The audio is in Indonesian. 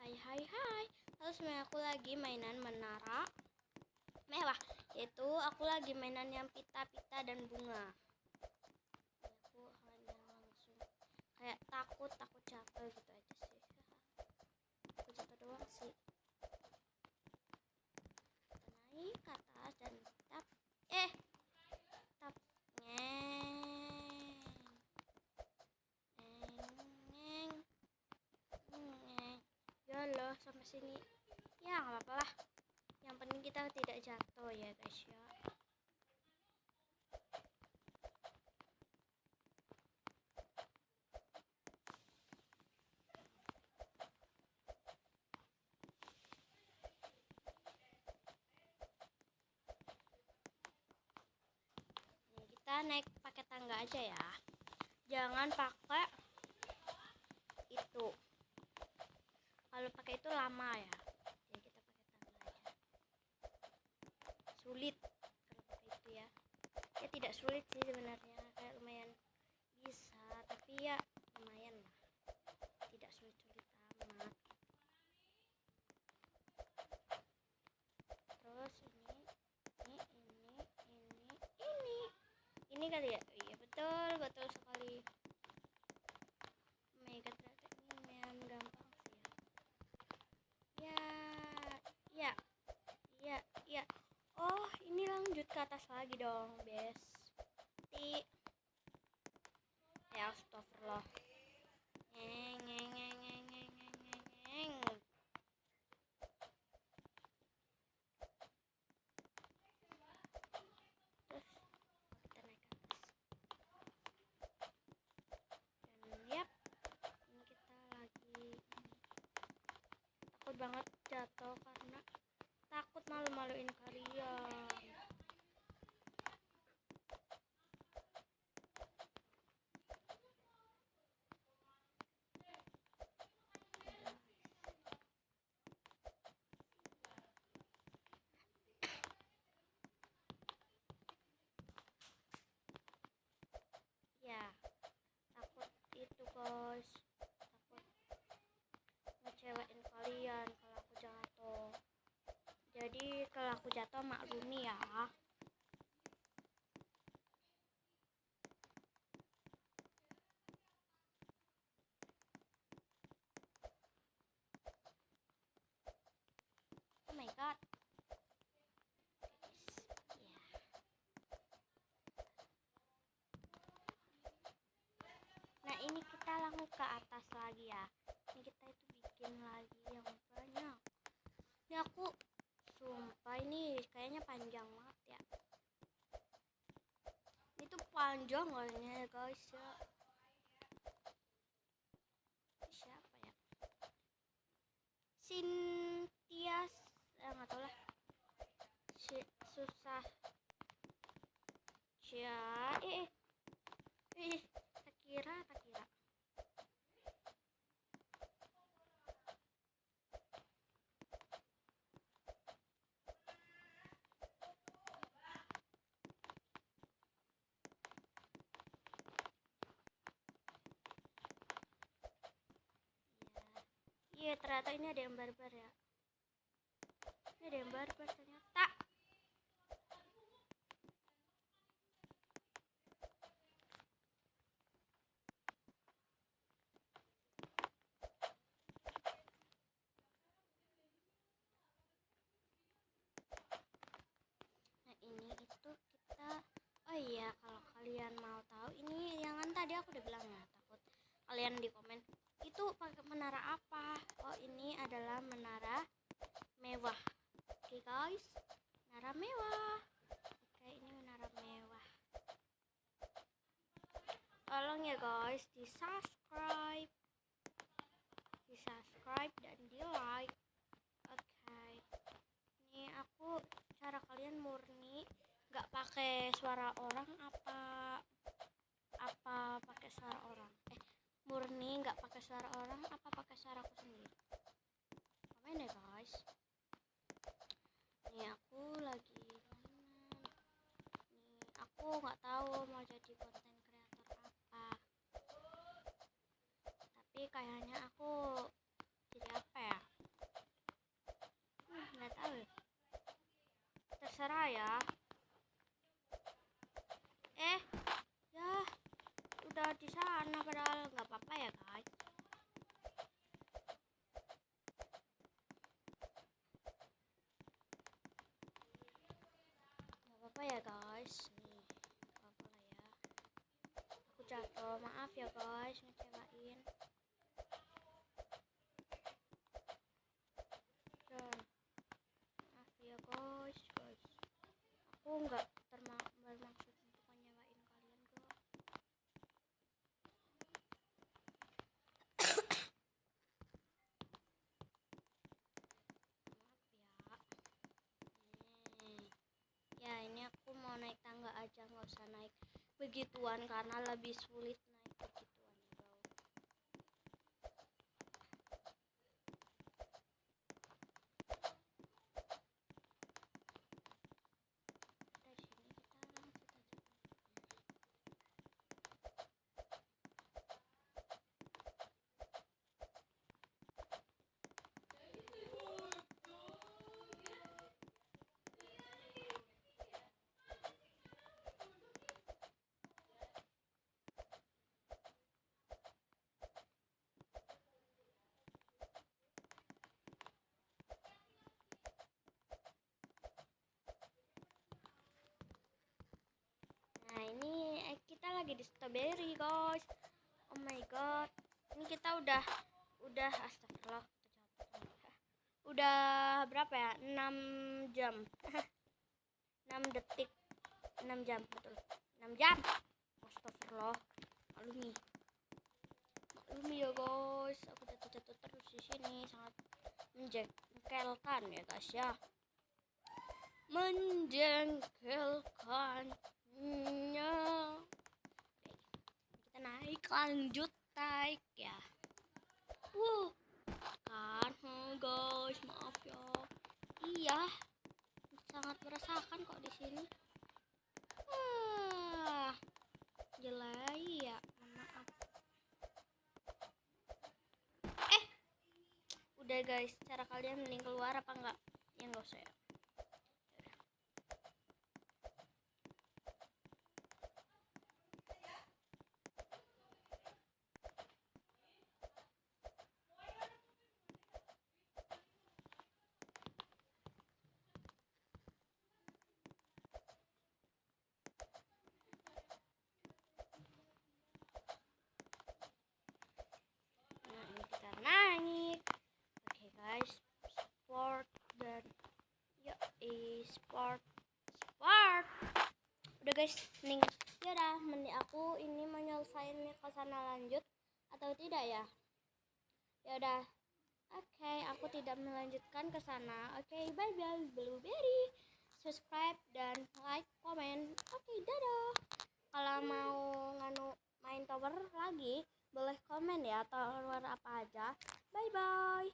Hai. Halo semuanya, aku lagi mainan menara mewah. Yaitu aku lagi mainan yang pita-pita dan bunga. Aku hanya langsung kayak takut jatuh gitu aja sih. Aku jatuh doang sih. Kita naik ke atas dan tap. Tap. Ya loh, sampai sini. Ya nggak apa-apa lah. Yang penting kita tidak jatuh ya guys ya. Nih, kita naik pakai tangga aja ya. Jangan pakai itu. Kalau pakai itu lama ya. Jadi kita pakai tangga aja. Sulit kalau pakai itu ya. Ya tidak sulit sih sebenarnya, kayak lumayan bisa, tapi ya lumayan lah. Tidak sulit-sulit amat. Terus ini kali ya. Iya betul sekali. Mega ternyata ini lumayan gampang sih ya. Ya. Oh, ini lanjut ke atas lagi dong, besti. Ya, astagfirullah. Ngeng. Terus kita naik ke atas. Dan yap, ini kita lagi takut banget jatuh karena takut malu-maluin kalian. Ya, takut itu guys, takut ngecewain kalian kalau aku jatuh. Jadi kalau aku jatuh maklumi ya. Oh my god. Ya. Nah ini kita langsung ke atas lagi ya. Ini kita itu bikin lagi yang banyak. Ini aku sumpah ini kayaknya panjang banget ya. Itu panjang kayaknya guys ya. Siapa ya? Sintias, nggak tahu lah. Susah. Tak kira. Iya, ternyata ini ada yang barbar ya. Ini ada yang barbar ternyata. Nah ini itu kita, oh iya kalau kalian mau tahu ini yang kan tadi aku udah bilang ya, takut kalian di komen itu pakai menara apa. Oh ini adalah menara mewah. Oke guys, menara mewah. Oke, ini menara mewah. Tolong ya guys di subscribe dan di like. Oke, ini aku cara kalian murni nggak pakai suara orang apa pakai suara orang, murni nggak pakai suara orang apa pakai suaraku sendiri. Komen ya guys. Ini aku lagi aku nggak tahu mau jadi konten kreator apa, tapi kayaknya aku jadi apa ya, terserah ya. Ya udah di sana padahal nggak apa-apa ya guys. Nggak apa-apa ya guys. Nih, nggak apa-apa lah ya. Aku jatuh, maaf ya guys ngecewain. Dan maaf ya guys. Aku nggak bermaksud untuk menyewain kalian kok. Maaf ya. Ya ini aku mau naik tangga aja, nggak usah naik begituan karena lebih sulit naik begituan ya bro. Dari sini kita lanjut aja. Nah ini kita lagi di strawberry guys. Oh my god, ini kita udah astagfirullah, udah berapa ya, 6 jam 6 detik 6 jam, betul 6 jam. Astagfirullah, maklumi ya guys, aku jatuh terus di sini, sangat menjengkelkan ya guys ya, menjengkelkannya. Kita naik, lanjut naik ya. Kan guys, maaf ya. Iya, sangat merasakan kok di sini. Jelai ya, maaf. Udah guys, cara kalian mending keluar apa enggak? Ya enggak usah ya. Nah ini kita naik. Oke guys, sport dan ya sport. Udah guys, mending ya udah, mending aku ini menyelesaikan ke sana lanjut atau tidak ya? Ya udah. Oke, aku tidak melanjutkan ke sana. Oke, bye bye blueberry. Subscribe dan like, komen. Oke, dadah. Kalau mau main tower lagi, boleh komen ya, tower apa aja. Bye bye.